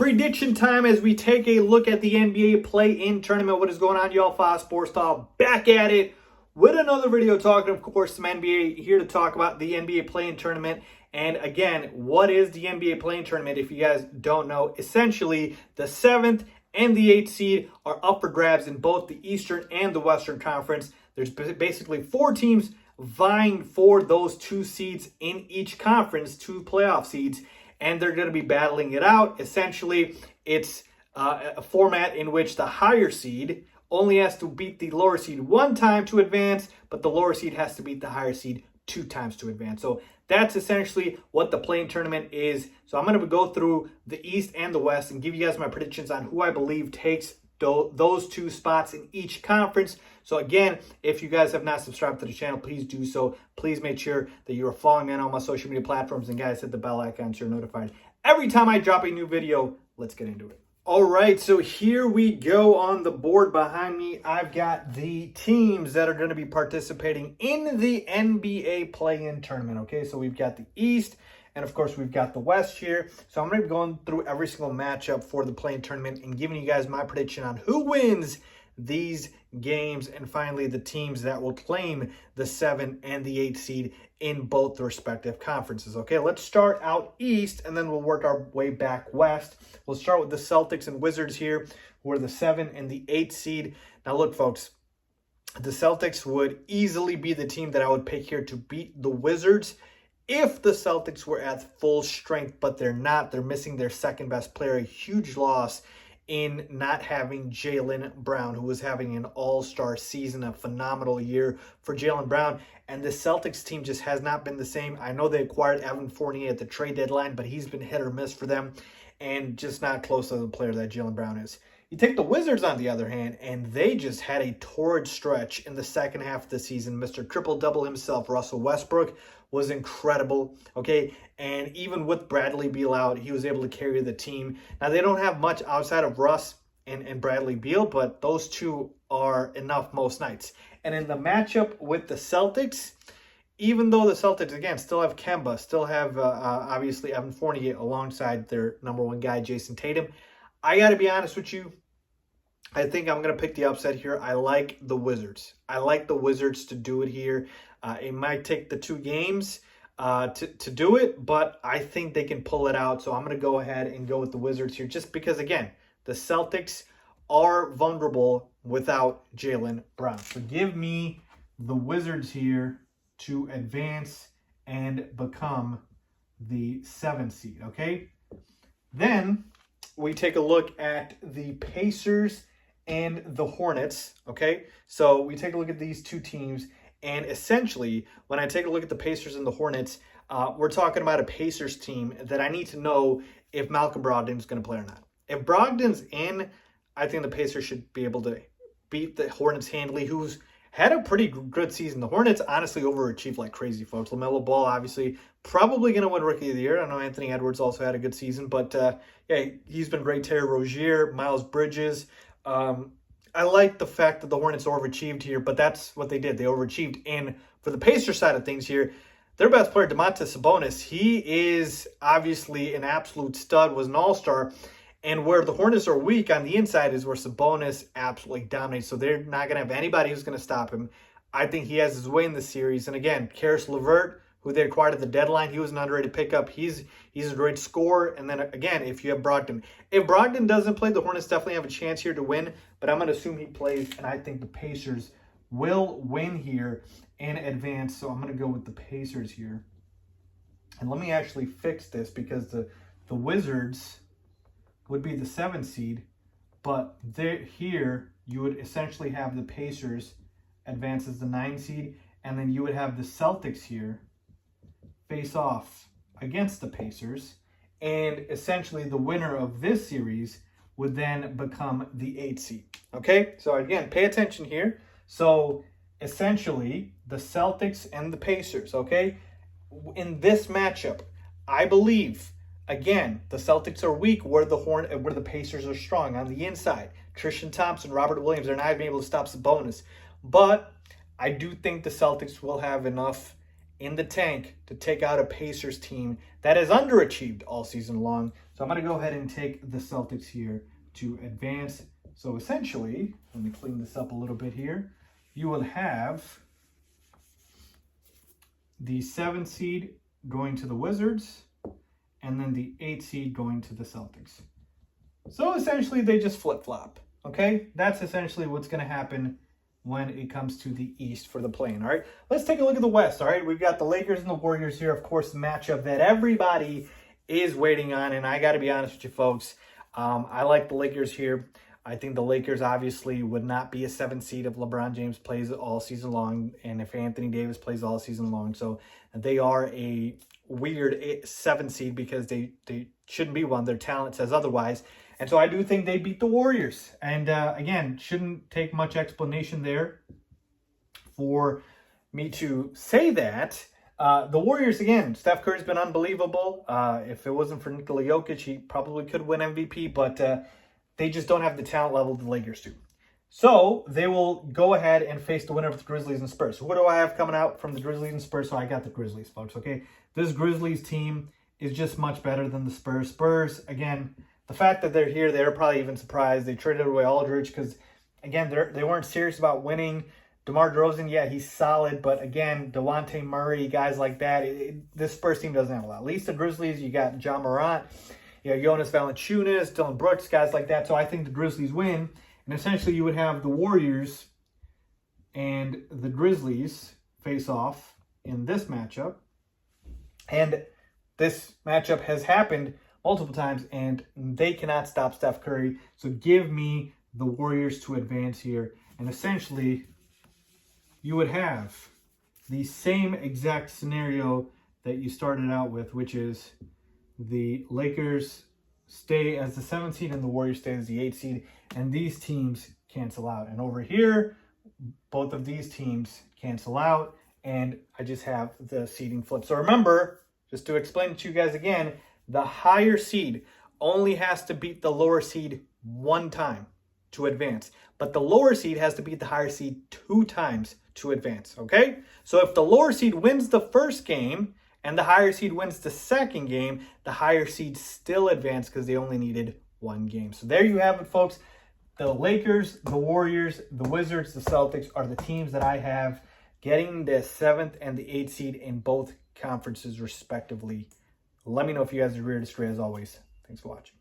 Prediction time as we take a look at the NBA play-in tournament. What is going on, y'all? Faiz Sports Talk back at it with another video talking, of course, some NBA, here to talk about the NBA play-in tournament. And again, what is the NBA play-in tournament? If you guys don't know, essentially the 7th and the 8th seed are up for grabs in both the Eastern and the Western Conference. There's basically 4 teams vying for those 2 seeds in each conference, 2 playoff seeds, and they're going to be battling it out. Essentially, it's a format in which the higher seed only has to beat the lower seed 1 time to advance, but the lower seed has to beat the higher seed 2 times to advance. So that's essentially what the play-in tournament is. So I'm going to go through the East and the West and give you guys my predictions on who I believe takes those 2 spots in each conference. So again, if you guys have not subscribed to the channel, please do so. Please make sure that you are following me on all my social media platforms, and guys, hit the bell icon so you're notified every time I drop a new video. Let's get into it. All right, so here we go. On the board behind me, I've got the teams that are going to be participating in the NBA play-in tournament. Okay, so we've got the East, and of course, we've got the West here. So I'm going to be going through every single matchup for the play-in tournament and giving you guys my prediction on who wins these games, and finally the teams that will claim the 7 and the 8 seed in both the respective conferences. Okay, let's start out East, and then we'll work our way back West. We'll start with the Celtics and Wizards here, who are the 7 and the 8 seed. Now look, folks, the Celtics would easily be the team that I would pick here to beat the Wizards if the Celtics were at full strength, but they're not. They're missing their second best player, a huge loss in not having Jaylen Brown, who was having an all-star season, a phenomenal year for Jaylen Brown. And the Celtics team just has not been the same. I know they acquired Evan Fournier at the trade deadline, but he's been hit or miss for them and just not close to the player that Jaylen Brown is. You take the Wizards, on the other hand, and they just had a torrid stretch in the second half of the season. Mr. Triple-Double himself, Russell Westbrook, was incredible, okay? And even with Bradley Beal out, he was able to carry the team. Now, they don't have much outside of Russ and Bradley Beal, but those 2 are enough most nights. And in the matchup with the Celtics, even though the Celtics, again, still have Kemba, still have, obviously, Evan Fournier alongside their number 1 guy, Jason Tatum, I got to be honest with you, I think I'm going to pick the upset here. I like the Wizards. I like the Wizards to do it here. It might take the 2 games to do it, but I think they can pull it out. So I'm going to go ahead and go with the Wizards here just because, again, the Celtics are vulnerable without Jaylen Brown. So give me the Wizards here to advance and become the 7th seed, okay? Then we take a look at the Pacers and the Hornets, okay? So we take a look at these 2 teams, and essentially, when I take a look at the Pacers and the Hornets, we're talking about a Pacers team that I need to know if Malcolm Brogdon's going to play or not. If Brogdon's in, I think the Pacers should be able to beat the Hornets handily, who's had a pretty good season. The Hornets honestly overachieved like crazy, folks. LaMelo Ball, obviously, probably going to win Rookie of the Year. I know Anthony Edwards also had a good season, but yeah, he's been great. Terry Rozier, Miles Bridges. I like the fact that the Hornets overachieved here, but that's what they did. They overachieved. And for the Pacers side of things here, their best player, Domantas Sabonis, he is obviously an absolute stud, was an all-star. And where the Hornets are weak on the inside is where Sabonis absolutely dominates. So they're not going to have anybody who's going to stop him. I think he has his way in the series. And again, Karis LeVert, who they acquired at the deadline, he was an underrated pickup. He's a great scorer. And then again, if you have Brogdon. If Brogdon doesn't play, the Hornets definitely have a chance here to win. But I'm going to assume he plays, and I think the Pacers will win here and advance. So I'm going to go with the Pacers here. And let me actually fix this because the Wizards would be the 7th seed, but here you would essentially have the Pacers advance as the 9 seed, and then you would have the Celtics here face off against the Pacers, and essentially the winner of this series would then become the 8th seed. Okay, so again, pay attention here. So essentially the Celtics and the Pacers, okay? In this matchup, I believe, again, the Celtics are weak where the Pacers are strong on the inside. Tristan Thompson, Robert Williams, they're not even able to stop Sabonis. But I do think the Celtics will have enough in the tank to take out a Pacers team that has underachieved all season long. So I'm going to go ahead and take the Celtics here to advance. So essentially, let me clean this up a little bit here. You will have the 7 seed going to the Wizards, and then the 8 seed going to the Celtics. So essentially, they just flip-flop, okay? That's essentially what's going to happen when it comes to the East for the play-in, all right? Let's take a look at the West, all right? We've got the Lakers and the Warriors here, of course, the matchup that everybody is waiting on, and I got to be honest with you, folks. I like the Lakers here. I think the Lakers obviously would not be a 7 seed if LeBron James plays all season long and if Anthony Davis plays all season long. So they are a weird 7 seed because they shouldn't be one. Their talent says otherwise. And so I do think they beat the Warriors. And again, shouldn't take much explanation there for me to say that. The Warriors, again, Steph Curry's been unbelievable. If it wasn't for Nikola Jokic, he probably could win MVP, but they just don't have the talent level the Lakers do. So they will go ahead and face the winner of the Grizzlies and Spurs. So what do I have coming out from the Grizzlies and Spurs? So I got the Grizzlies, folks, okay? This Grizzlies team is just much better than the Spurs. Spurs, again, the fact that they're here, they're probably even surprised. They traded away Aldridge because, again, they weren't serious about winning. DeMar DeRozan, yeah, he's solid. But, again, Devontae Murray, guys like that, this Spurs team doesn't have a lot. At least the Grizzlies, you got Ja Morant, you know, Jonas Valanciunas, Dylan Brooks, guys like that. So I think the Grizzlies win. And essentially you would have the Warriors and the Grizzlies face off in this matchup. And this matchup has happened multiple times, and they cannot stop Steph Curry. So give me the Warriors to advance here. And essentially, you would have the same exact scenario that you started out with, which is the Lakers stay as the 7th seed and the Warriors stay as the 8th seed. And these teams cancel out. And over here, both of these teams cancel out. And I just have the seeding flip. So remember, just to explain it to you guys again, the higher seed only has to beat the lower seed 1 time to advance. But the lower seed has to beat the higher seed 2 times to advance, okay? So if the lower seed wins the first game and the higher seed wins the second game, the higher seed still advanced because they only needed 1 game. So there you have it, folks. The Lakers, the Warriors, the Wizards, the Celtics are the teams that I have getting the 7th and the 8th seed in both conferences respectively. Let me know if you guys are ready to stray as always. Thanks for watching.